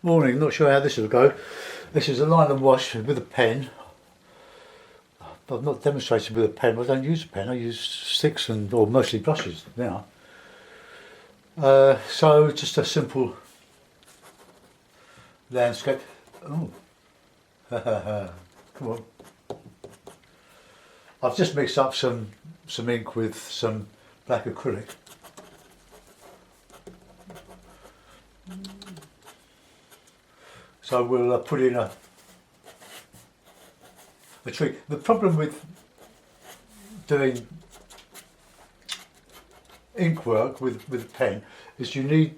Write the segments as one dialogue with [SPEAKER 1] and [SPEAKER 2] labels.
[SPEAKER 1] Morning, not sure how this will go. This is a line and wash with a pen. I've not demonstrated with a pen. I don't use a pen. I use sticks or mostly brushes now. So just a simple landscape. Oh, come on. I've just mixed up some ink with some black acrylic. So we'll put in a tree. The problem with doing ink work with a pen is you need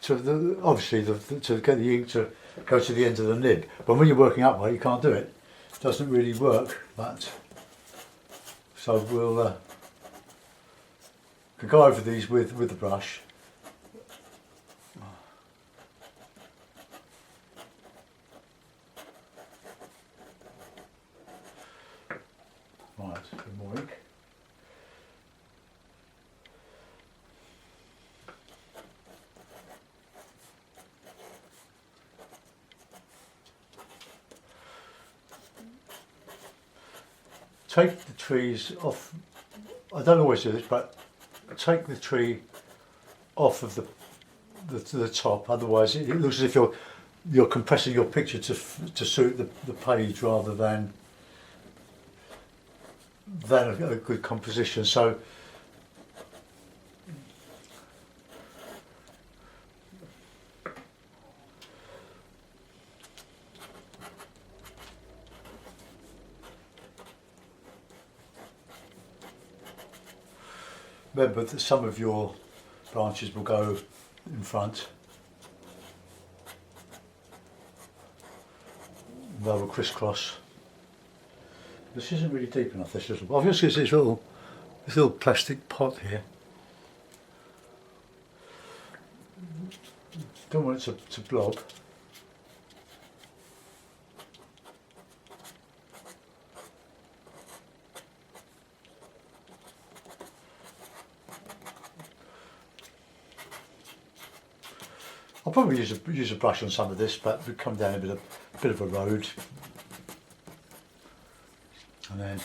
[SPEAKER 1] obviously to get the ink to go to the end of the nib. But when you're working upright, you can't do it. It doesn't really work. But so we'll go over these with the brush. Right, some more ink. Take the trees off. I don't always do this, but take the tree off of the top. Otherwise, it looks as if you're compressing your picture to suit the page rather than a good composition. So remember that some of your branches will go in front. They will crisscross. This isn't really deep enough, this little. Obviously it's this little plastic pot here. Don't want it to blob. I'll probably use a brush on some of this, but we come down a bit of a road, and then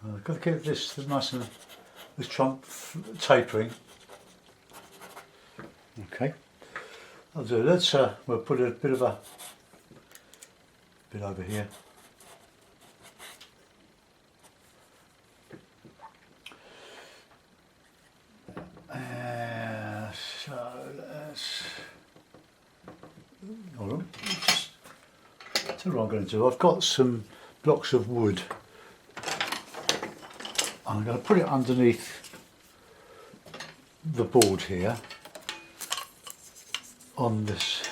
[SPEAKER 1] I've got to keep this nice and this trunk tapering. Okay, I'll do that. We'll put a bit over here. So let's. Hold on. Tell you what I'm going to do. I've got some blocks of wood. I'm going to put it underneath the board here on this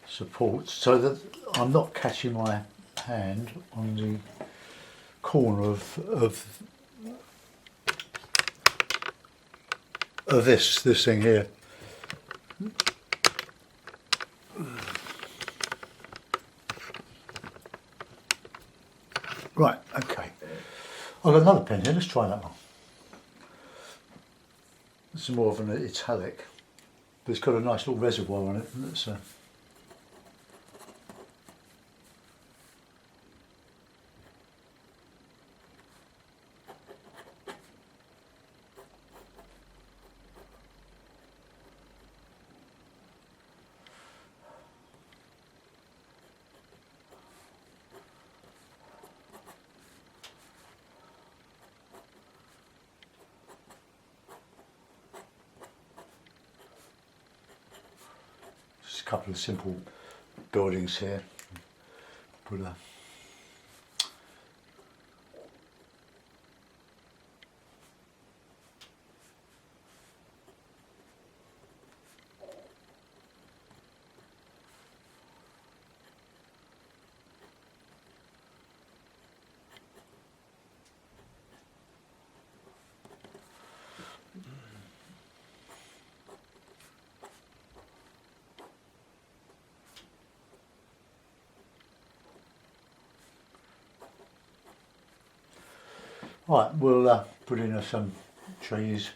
[SPEAKER 1] support so that I'm not catching my hand on the corner of this thing here. Right, okay. I've got another pen here, let's try that one. This is more of an italic, but it's got a nice little reservoir on it. That's just a couple of simple buildings here. Put a Right, we'll put in some trees.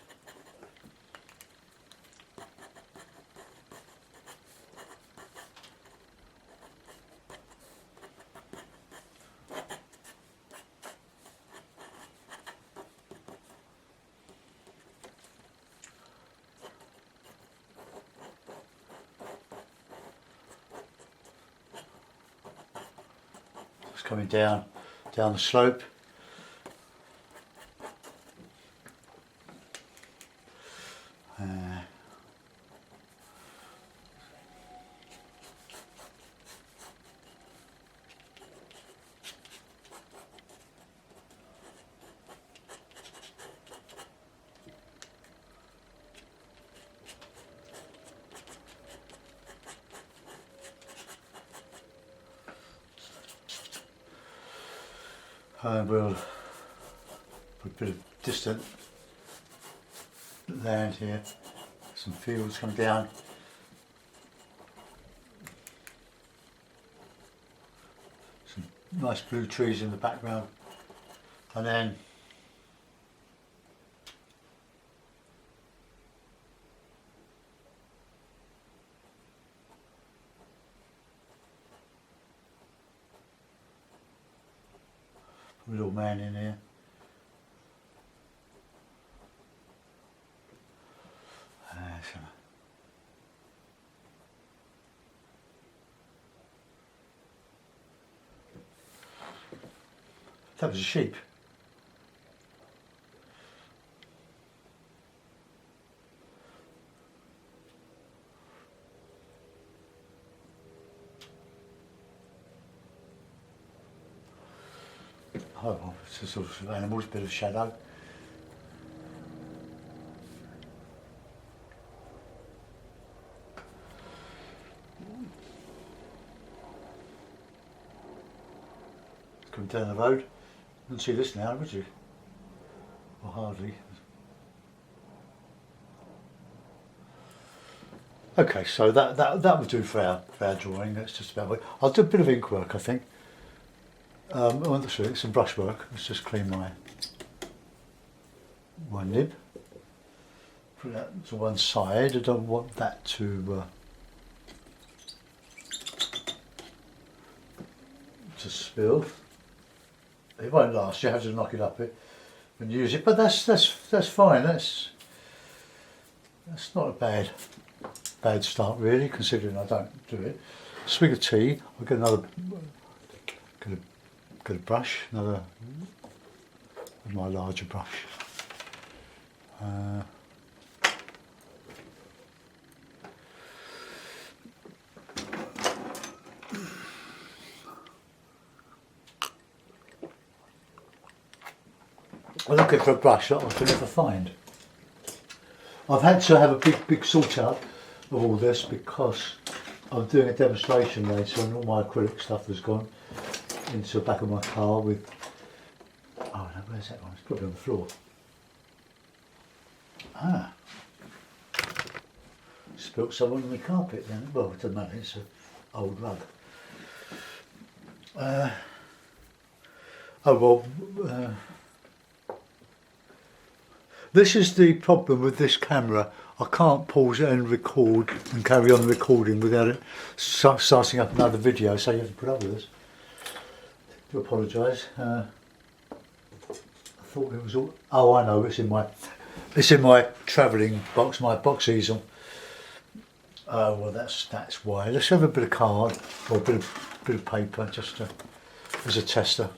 [SPEAKER 1] It's coming down the slope. And we'll put a bit of distant land here, some fields come down. Some nice blue trees in the background, and then a little man in here. That was a sheep. Oh, well, it's a sort of animal's bit of shadow. Come down the road. You wouldn't see this now, would you? Or hardly. Okay, so that will do for our drawing. That's just about it. I'll do a bit of ink work, I think. Some brush work. Let's just clean my nib. Put that to one side. I don't want that to spill. It won't last. You have to knock it up and use it. But that's fine. That's not a bad start really, considering I don't do it. Swig of tea. I'll get another. Get a brush. Another. My larger brush. I'm looking for a brush that I can never find. I've had to have a big sort out of all this because I'm doing a demonstration later and all my acrylic stuff has gone into the back of my car with, oh no, where's that one? It's probably on the floor. Ah. Spilt someone on the carpet then. Well, it doesn't matter, it's an old rug. This is the problem with this camera. I can't pause it and record and carry on recording without it starting up another video, so you have to put up with this. I do apologise. I thought it was all. Oh, I know. It's in my travelling box, my box easel. Oh well, that's why. Let's have a bit of card or a bit of paper just as a tester.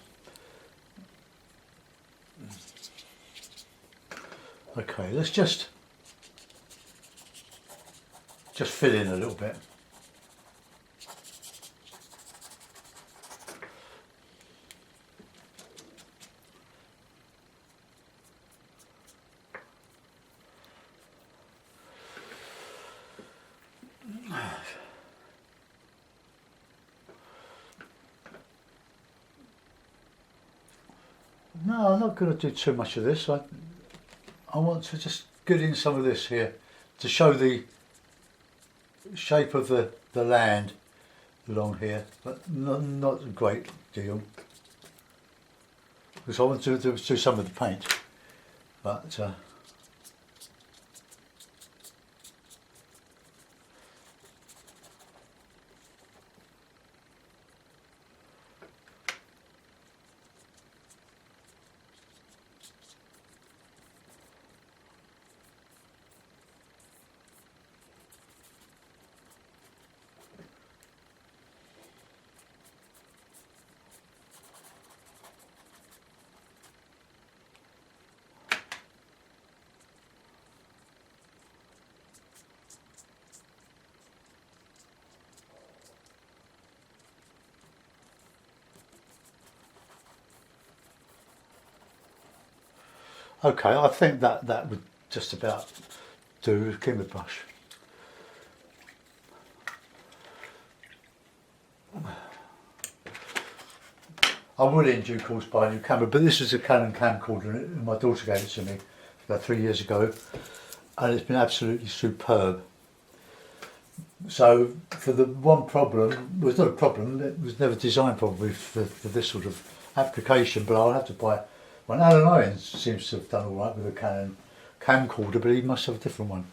[SPEAKER 1] Okay, let's just fill in a little bit. No, I'm not going to do too much of this. I want to just get in some of this here to show the shape of the land along here, but not a great deal. because I want to do some of the paint, but okay, I think that would just about do with Kimber brush. I will in due course buy a new camera, but this is a Canon camcorder and my daughter gave it to me about 3 years ago, and it's been absolutely superb. So for the one problem, well, it's not a problem, it was never designed probably for this sort of application, but I'll have to buy one. Alan Irons seems to have done all right with a Canon camcorder, but he must have a different one.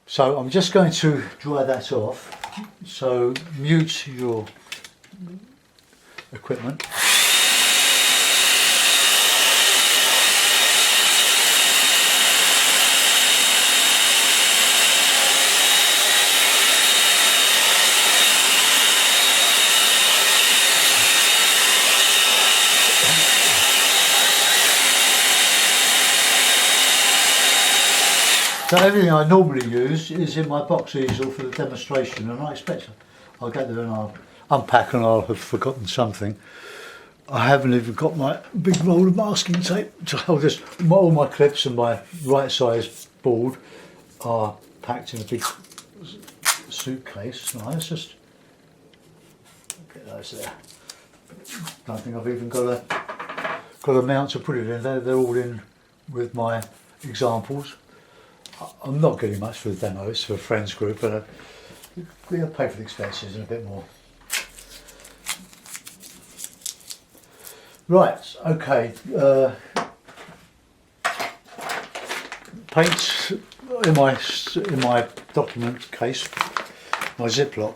[SPEAKER 1] So I'm just going to dry that off. So mute your equipment. So everything I normally use is in my box easel for the demonstration, and I expect I'll get there and I'll unpack and I'll have forgotten something. I haven't even got my big roll of masking tape to hold this. All my clips and my right size board are packed in a big suitcase. Now let's just get those there. Don't think I've even got a mount to put it in. They're all in with my examples. I'm not getting much for the demo, it's for a friends group, but we'll pay for the expenses and a bit more. Right, okay. Paints in my document case, my Ziploc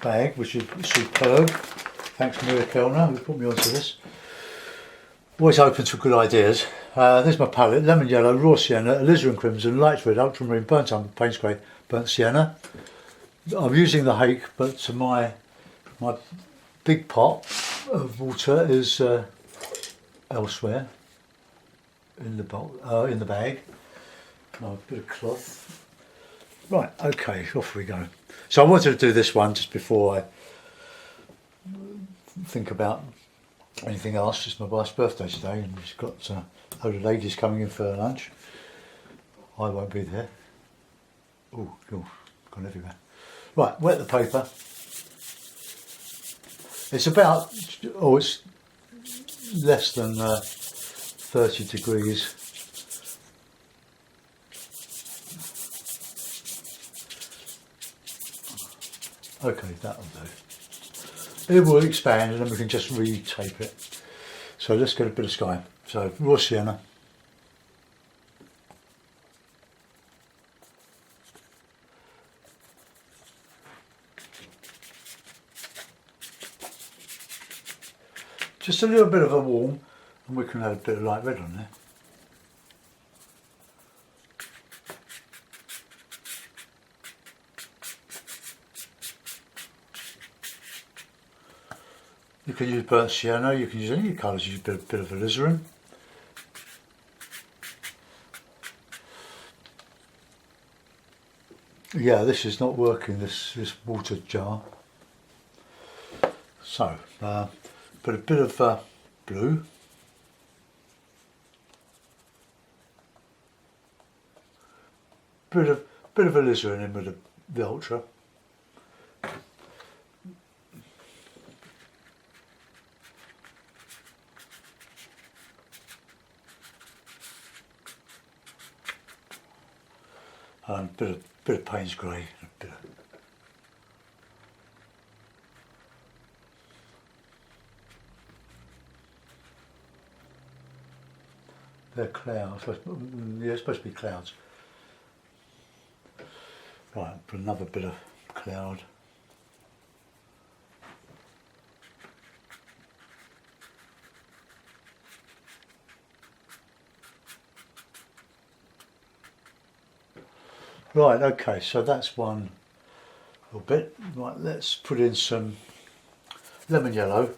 [SPEAKER 1] bag, which is superb. Thanks Maria Kellner who put me onto this. Always open to good ideas. There's my palette: lemon yellow, raw sienna, alizarin crimson, light red, ultramarine, burnt umber, Payne's grey, burnt sienna. I'm using the hake, but my big pot of water is elsewhere in the bag. Oh, a bit of cloth. Right, okay, off we go. So I wanted to do this one just before I think about anything else. It's my wife's birthday today, and she's got a load of ladies coming in for lunch. I won't be there. Oh, gone everywhere. Right, wet the paper. It's about, it's less than 30 degrees. Okay, that'll do. It will expand and then we can just re-tape it. So let's get a bit of sky. So raw sienna. Just a little bit of a warm, and we can add a bit of light red on there. You can use burnt sienna, you can use any colours, use a bit of alizarin. Yeah, this is not working, this water jar. So, put a bit of blue. Bit of alizarin in with the ultra. And a bit of Payne's grey, a bit of They're clouds. Yeah, it's supposed to be clouds. Right, put another bit of cloud. Right, okay, so that's one little bit. Right, let's put in some lemon yellow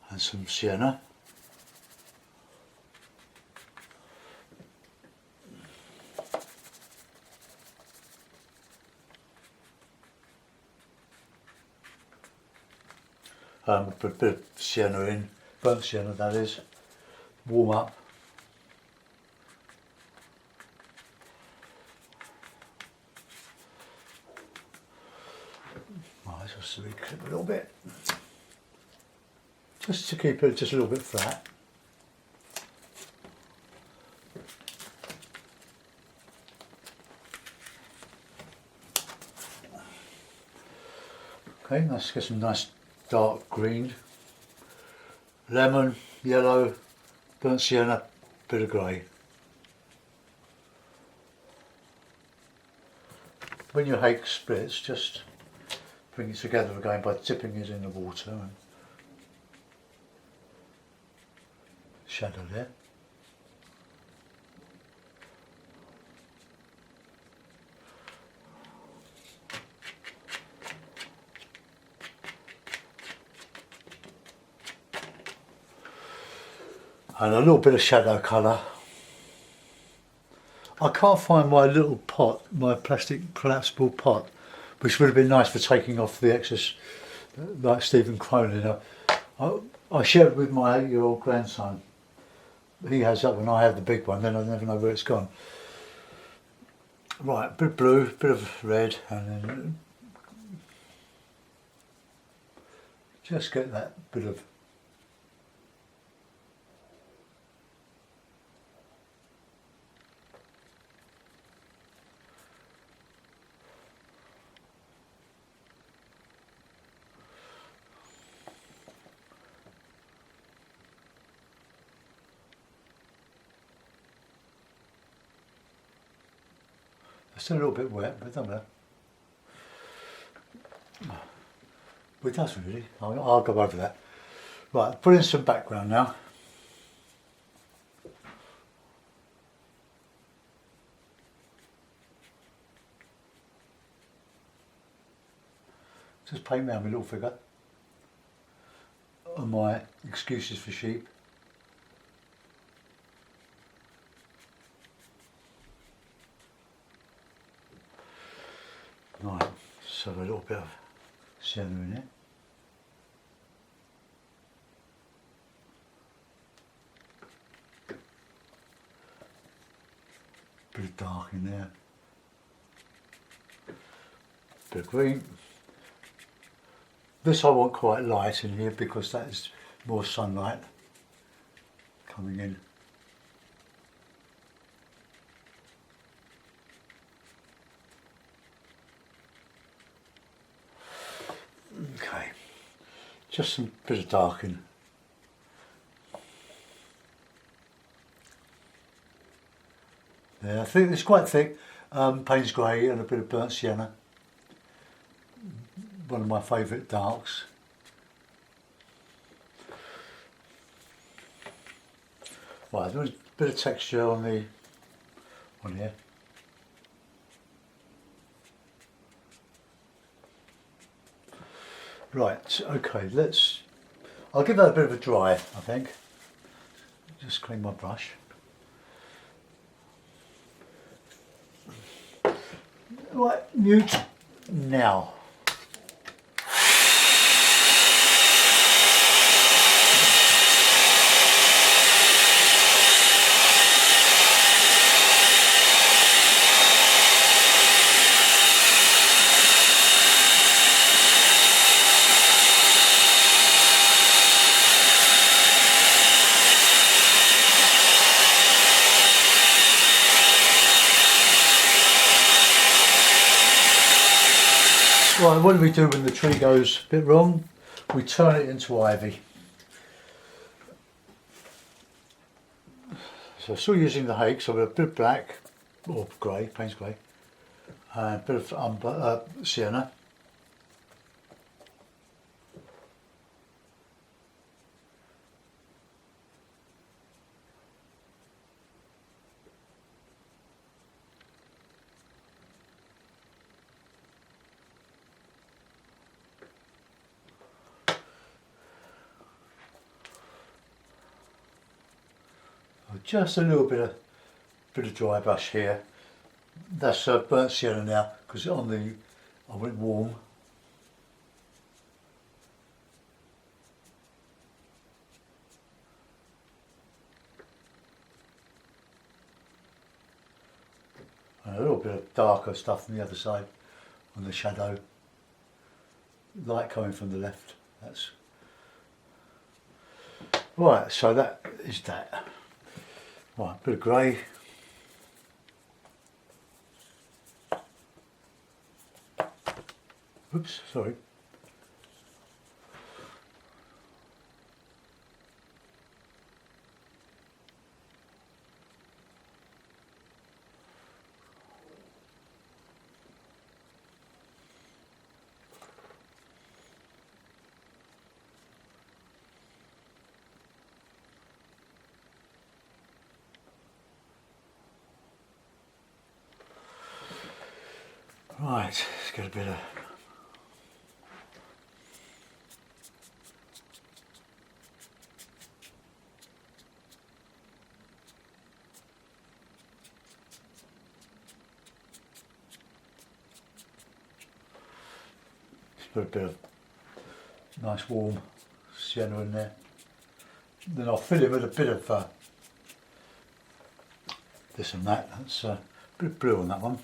[SPEAKER 1] and some sienna. Put a bit of sienna in, burnt sienna that is, warm up. Right, just reclip a little bit, just to keep it just a little bit flat. Okay, let's get some nice dark green, lemon, yellow, burnt sienna, bit of grey. When your hake splits, just bring it together again by dipping it in the water and shadow there. And a little bit of shadow colour. I can't find my little pot, my plastic collapsible pot, which would have been nice for taking off the excess, like Stephen Cronin. I share it with my 8-year-old grandson. He has that one, I have the big one, then I never know where it's gone. Right, a bit of blue, a bit of red, and then just get that bit of it's still a little bit wet, but it doesn't matter. But it does really. I'll go over that. Right, put in some background now. Just paint around my little figure and my excuses for sheep. Right, so a little bit of sienna in it. Bit of dark in there. Bit of green. This I want quite light in here because that is more sunlight coming in. Okay, just some bit of darkening. Yeah, I think it's quite thick. Payne's grey and a bit of burnt sienna. One of my favourite darks. Right, there's a bit of texture on here. Right, okay, I'll give that a bit of a dry, I think. Just clean my brush. Right, mute now. Right, what do we do when the tree goes a bit wrong? We turn it into ivy. So still using the hake, so with a bit of black, or grey, Payne's grey, and a bit of sienna. Just a little bit of dry brush here. That's burnt sienna now because I went warm. And a little bit of darker stuff on the other side, on the shadow. Light coming from the left. That's right. So that is that. Right, bit of grey. Oops, sorry. Right, let's get a bit of put a bit of nice warm sienna in there. Then I'll fill it with a bit of this and that. That's a bit of blue on that one.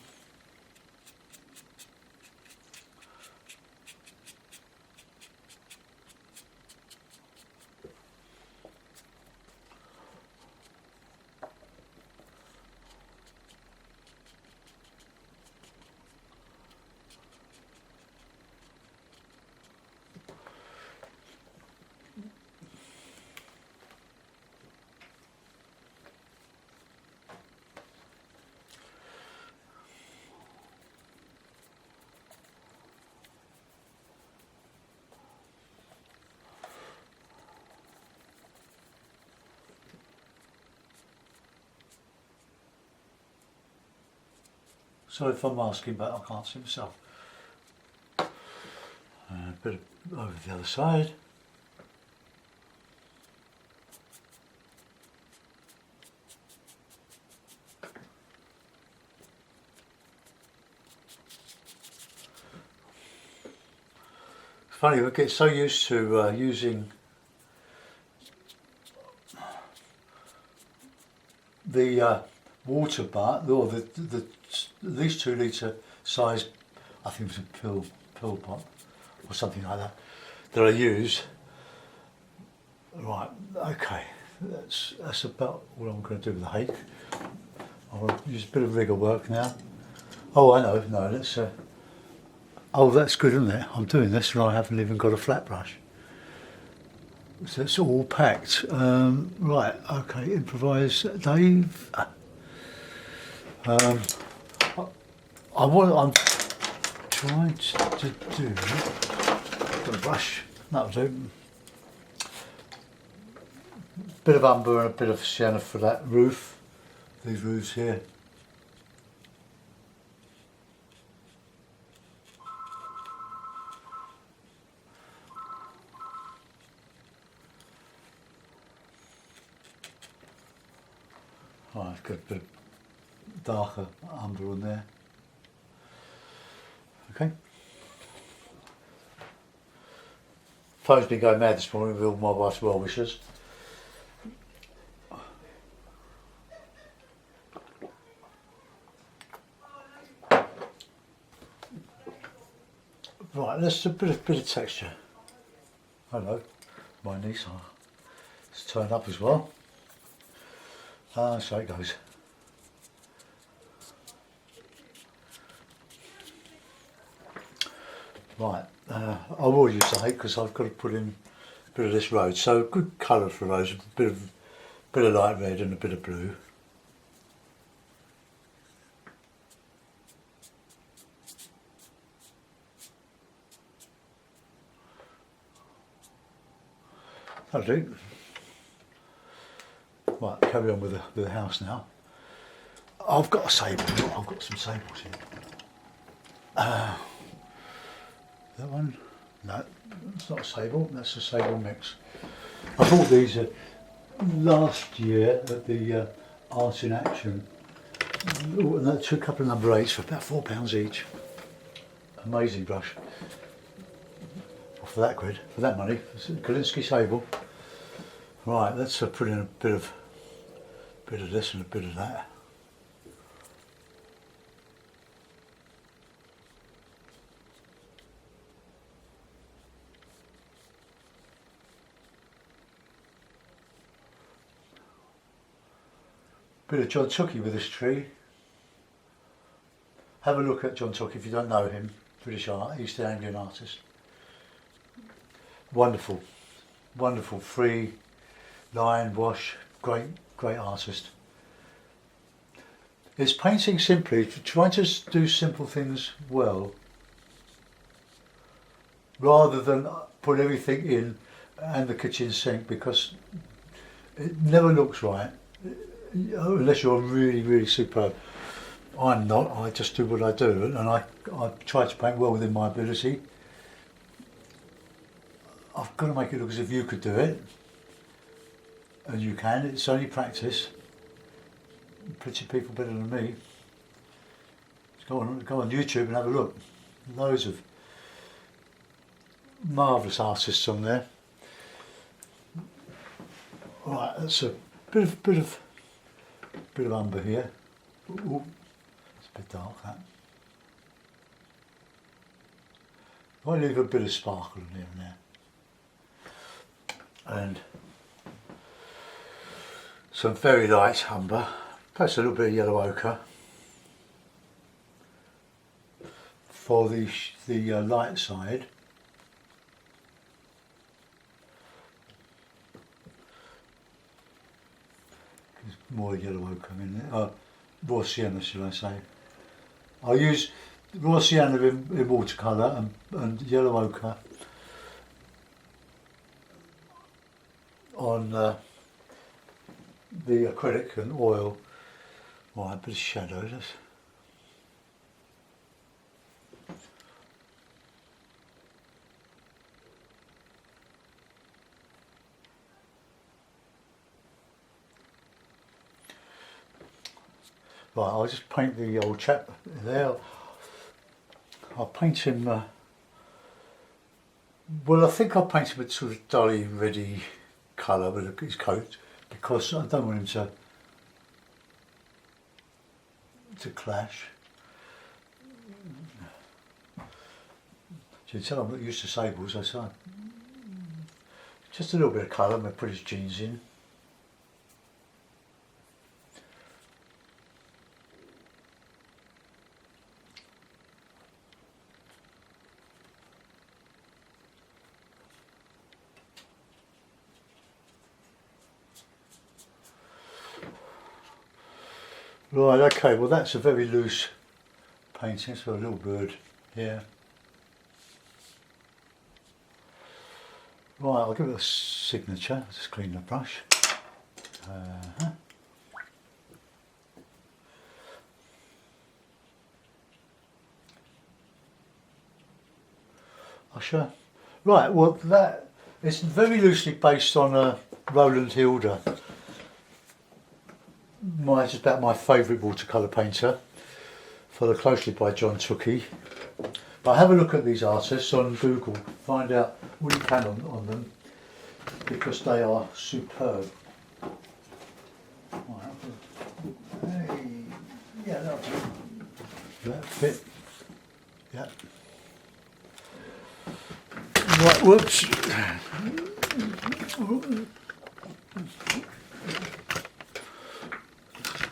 [SPEAKER 1] Sorry if I'm asking, but I can't see myself. A bit of over the other side. It's funny, we get so used to using the water bath, or these 2 litre size, I think it was a pill pot or something like that I use. Right, okay, that's about what I'm going to do with the hake. I'll use a bit of rigger work now. Oh, I know, no, let's oh, that's good, isn't it? I'm doing this and I haven't even got a flat brush. So it's all packed. Right, okay, improvise, Dave. I'm trying to do, got a brush, that'll do. Bit of umber and a bit of sienna for that roof, these roofs here. Right, I've got a bit darker umber on there. Okay. Phone's been going mad this morning with all my wife's well wishes. Right, let's do a bit of texture. Hello, my niece. It's turned up as well. So it goes. Right, I will use the hake because I've got to put in a bit of this rose. So good colour for rose, a bit of light red and a bit of blue. That'll do. Right, carry on with the house now. I've got a sable. I've got some sables here. That one? No, it's not a sable. That's a sable mix. I bought these last year at the Art in Action. Ooh, and that took a couple of number 8s for about £4 each. Amazing brush. Well, for that money, Kolinsky sable. Right, let's put in a bit of this and a bit of that. Bit of John Tookie with this tree. Have a look at John Tookie if you don't know him. British art, East Anglian artist. Wonderful, wonderful, free line wash, great artist. It's painting simply, trying to do simple things well, rather than put everything in and the kitchen sink, because it never looks right unless you're really superb. I'm not, I just do what I do, and I try to paint well within my ability. I've got to make it look as if you could do it, and you can. It's only practice. Plenty of people better than me. Just go on YouTube and have a look. Loads of marvellous artists on there. Right, that's a bit of umber here. Ooh, it's a bit dark, that. I leave a bit of sparkle in here and there. And some very light umber, perhaps a little bit of yellow ochre for the light side. There's more yellow ochre in there, raw sienna shall I say. I use raw sienna in watercolour and yellow ochre on the acrylic and oil. Right, a bit of shadow. Right, I'll just paint the old chap there. I'll paint him, well I think I'll paint him with sort of dully reddy colour with his coat, because I don't want him to clash. You can tell I'm not used to sables, so just a little bit of colour, I'm going to put his jeans in. Right, okay, well that's a very loose painting, so a little bird here. Right, I'll give it a signature, just clean the brush. Usher. Right, well that it's very loosely based on Roland Hilder. Just about my favourite watercolour painter, followed closely by John Tookie. But have a look at these artists on Google, find out what you can on them, because they are superb. Hey, yeah, that'll do. That fit. Yeah. Right, whoops.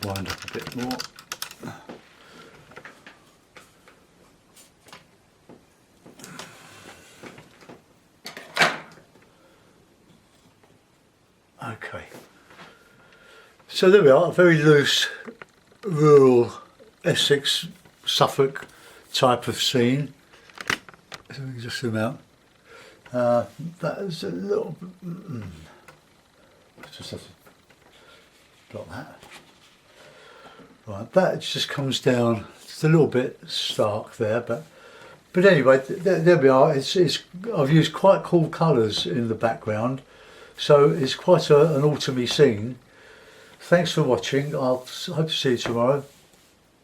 [SPEAKER 1] Wind up a bit more. Okay, so there we are, a very loose rural Essex, Suffolk type of scene. So we can just zoom out. That is a little. Just have to drop that. Right, that just comes down. It's a little bit stark there, but anyway, there we are. I've used quite cool colours in the background, so it's quite an autumny scene. Thanks for watching. I'll hope to see you tomorrow.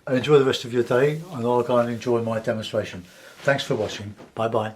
[SPEAKER 1] Enjoy the rest of your day, and I'll go and enjoy my demonstration. Thanks for watching. Bye bye.